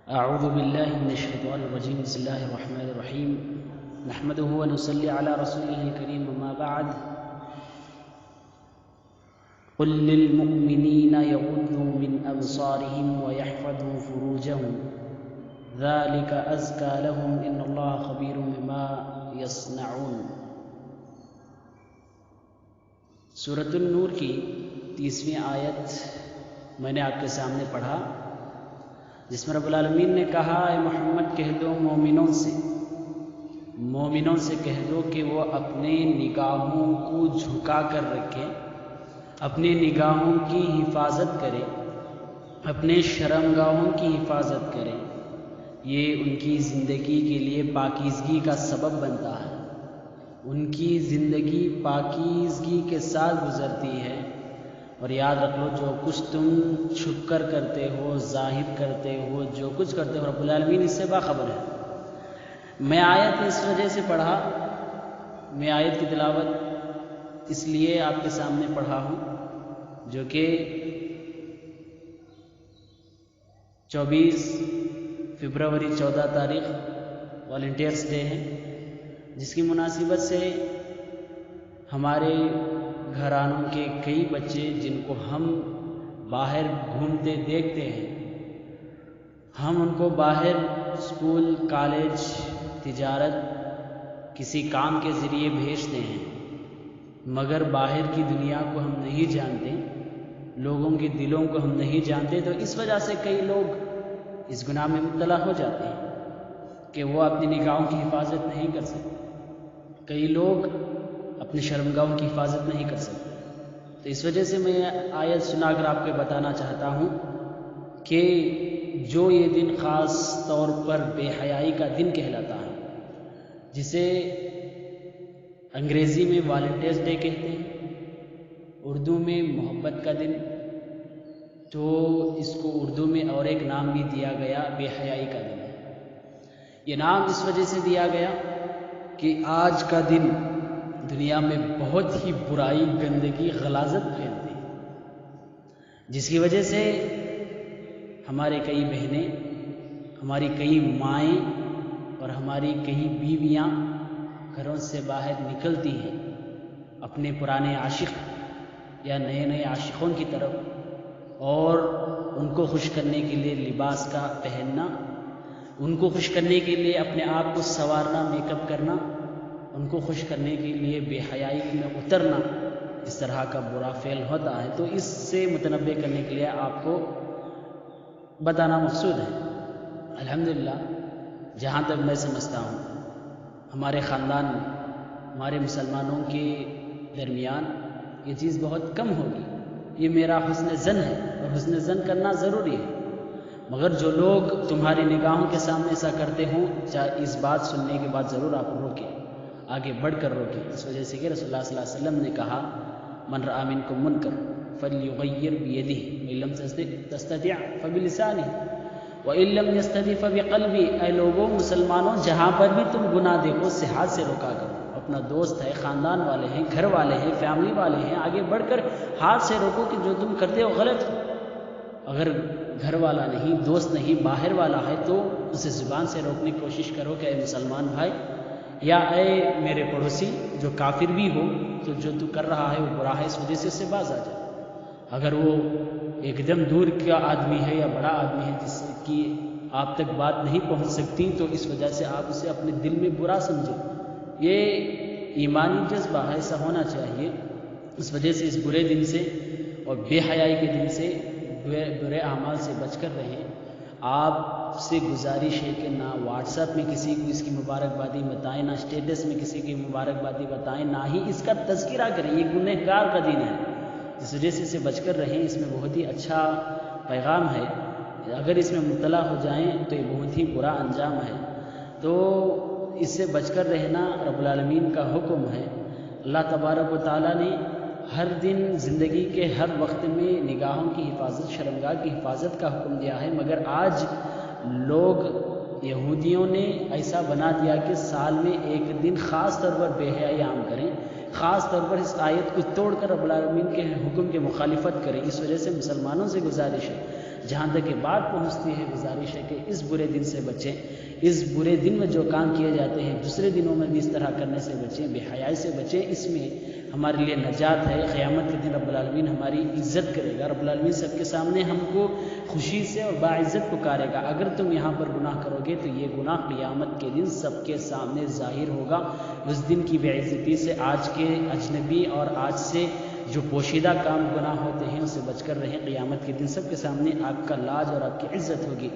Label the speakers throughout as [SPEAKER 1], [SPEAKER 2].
[SPEAKER 1] اعوذ باللہ من الشیطان الرجیم بسم اللہ الرحمن الرحیم نحمده ونصلی علی رسوله الکریم اما بعد قل للمؤمنین یغضوا من ابصارهم ویحفظوا فروجهم ذلك ازکی لهم ان اللہ خبیر بما یصنعون۔ سورۃ النور کی 30ویں آیت میں نے آپ کے سامنے پڑھا، جس میں رب العالمین نے کہا اے محمد کہہ دو مومنوں سے کہہ دو کہ وہ اپنے نگاہوں کو جھکا کر رکھیں، اپنے نگاہوں کی حفاظت کریں، اپنے شرمگاہوں کی حفاظت کریں۔ یہ ان کی زندگی کے لیے پاکیزگی کا سبب بنتا ہے، ان کی زندگی پاکیزگی کے ساتھ گزرتی ہے۔ اور یاد رکھ لو، جو کچھ تم چھپ کر کرتے ہو، ظاہر کرتے ہو، جو کچھ کرتے ہو، رب العالمین اس سے باخبر ہے۔ میں آیت اس وجہ سے پڑھا، میں آیت کی تلاوت اس لیے آپ کے سامنے پڑھا ہوں جو کہ 24 فروری 14 تاریخ والنٹیئرس ڈے ہے، جس کی مناسبت سے ہمارے گھرانوں کے کئی بچے جن کو ہم باہر گھومتے دیکھتے ہیں، ہم ان کو باہر اسکول، کالج، تجارت، کسی کام کے ذریعے بھیجتے ہیں، مگر باہر کی دنیا کو ہم نہیں جانتے، لوگوں کے دلوں کو ہم نہیں جانتے۔ تو اس وجہ سے کئی لوگ اس گناہ میں مبتلا ہو جاتے ہیں کہ وہ اپنی نگاہوں کی حفاظت نہیں کر سکتے، کئی لوگ اپنے شرمگاہوں کی حفاظت نہیں کر سکتے۔ تو اس وجہ سے میں آیت سنا کر آپ کو بتانا چاہتا ہوں کہ جو یہ دن خاص طور پر بے حیائی کا دن کہلاتا ہے، جسے انگریزی میں والنٹیئرس ڈے کہتے ہیں، اردو میں محبت کا دن، تو اس کو اردو میں اور ایک نام بھی دیا گیا، بے حیائی کا دن ہے۔ یہ نام اس وجہ سے دیا گیا کہ آج کا دن دنیا میں بہت ہی برائی، گندگی، غلاظت پھیلتی ہے، جس کی وجہ سے ہمارے کئی بہنیں، ہماری کئی مائیں اور ہماری کئی بیویاں گھروں سے باہر نکلتی ہیں اپنے پرانے عاشق یا نئے عاشقوں کی طرف، اور ان کو خوش کرنے کے لیے لباس کا پہننا، ان کو خوش کرنے کے لیے اپنے آپ کو سنوارنا، میک اپ کرنا، ان کو خوش کرنے کے لیے بے حیائی میں اترنا، اس طرح کا برا فعل ہوتا ہے۔ تو اس سے متنبہ کرنے کے لیے آپ کو بتانا مقصود ہے۔ الحمدللہ جہاں تک میں سمجھتا ہوں ہمارے خاندان میں، ہمارے مسلمانوں کے درمیان یہ چیز بہت کم ہوگی، یہ میرا حسن ظن ہے، اور حسن ظن کرنا ضروری ہے، مگر جو لوگ تمہاری نگاہوں کے سامنے ایسا کرتے ہوں، چاہے اس بات سننے کے بعد ضرور آپ روکیں، آگے بڑھ کر روکیں، اس وجہ سے کہ رسول اللہ صلی اللہ علیہ وسلم نے کہا من رأى منکم منکر فلیغیر بیدہ وإن لم تستطع فبلسانہ وإن لم يستطع فبقلبہ۔ اے لوگوں، مسلمانوں، جہاں پر بھی تم گناہ دیکھو، اسے ہاتھ سے روکا کرو۔ اپنا دوست ہے، خاندان والے ہیں، گھر والے ہیں، فیملی والے ہیں، آگے بڑھ کر ہاتھ سے روکو کہ جو تم کرتے ہو غلط ہو۔ اگر گھر والا نہیں، دوست نہیں، باہر والا ہے تو اسے زبان سے روکنے کی کوشش کرو کہ اے مسلمان بھائی، یا اے میرے پڑوسی جو کافر بھی ہو، تو جو تو کر رہا ہے وہ برا ہے، اس وجہ سے اس سے باز آ جائے۔ اگر وہ ایک دم دور کا آدمی ہے یا بڑا آدمی ہے جس کی آپ تک بات نہیں پہنچ سکتی، تو اس وجہ سے آپ اسے اپنے دل میں برا سمجھیں۔ یہ ایمانی جذبہ ہے، ایسا ہونا چاہیے۔ اس وجہ سے اس برے دن سے اور بے حیائی کے دن سے، برے اعمال سے بچ کر رہیں۔ آپ سے گزارش ہے کہ نہ واٹس ایپ میں کسی کو اس کی مبارکبادی بتائیں، نہ اسٹیٹس میں کسی کی مبارکبادی بتائیں، نہ ہی اس کا تذکرہ کریں۔ یہ گنہگار کا دن ہے، اس وجہ سے اسے بچ کر رہیں۔ اس میں بہت ہی اچھا پیغام ہے، اگر اس میں مبتلا ہو جائیں تو یہ بہت ہی برا انجام ہے۔ تو اس سے بچ کر رہنا رب العالمین کا حکم ہے۔ اللہ تبارک و تعالیٰ نے ہر دن زندگی کے ہر وقت میں نگاہوں کی حفاظت، شرمگاہ کی حفاظت کا حکم دیا ہے، مگر آج لوگ، یہودیوں نے ایسا بنا دیا کہ سال میں ایک دن خاص طور پر بے حیائی عام کریں، خاص طور پر اس آیت کو توڑ کر رب العالمین کے حکم کے مخالفت کریں۔ اس وجہ سے مسلمانوں سے گزارش ہے، جہاں تک کہ بات پہنچتی ہے، گزارش ہے کہ اس برے دن سے بچیں، اس برے دن میں جو کام کیے جاتے ہیں دوسرے دنوں میں بھی اس طرح کرنے سے بچیں، بے حیائی سے بچیں، اس میں ہمارے لیے نجات ہے۔ قیامت کے دن رب العالمین ہماری عزت کرے گا، رب العالمین سب کے سامنے ہم کو خوشی سے اور باعزت پکارے گا۔ اگر تم یہاں پر گناہ کرو گے تو یہ گناہ قیامت کے دن سب کے سامنے ظاہر ہوگا۔ اس دن کی بے عزتی سے آج کے اجنبی اور آج سے جو پوشیدہ کام گناہ ہوتے ہیں اسے بچ کر رہیں، قیامت کے دن سب کے سامنے آپ کا لاج اور آپ کی عزت ہوگی۔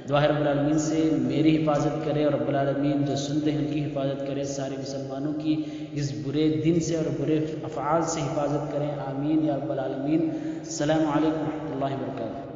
[SPEAKER 1] دعا ہے رب العالمین سے میری حفاظت کرے اور رب العالمین جو سنتے ہیں ان کی حفاظت کرے، سارے مسلمانوں کی اس برے دن سے اور برے افعال سے حفاظت کریں، آمین یا رب العالمین۔ السلام علیکم ورحمۃ اللہ وبرکاتہ۔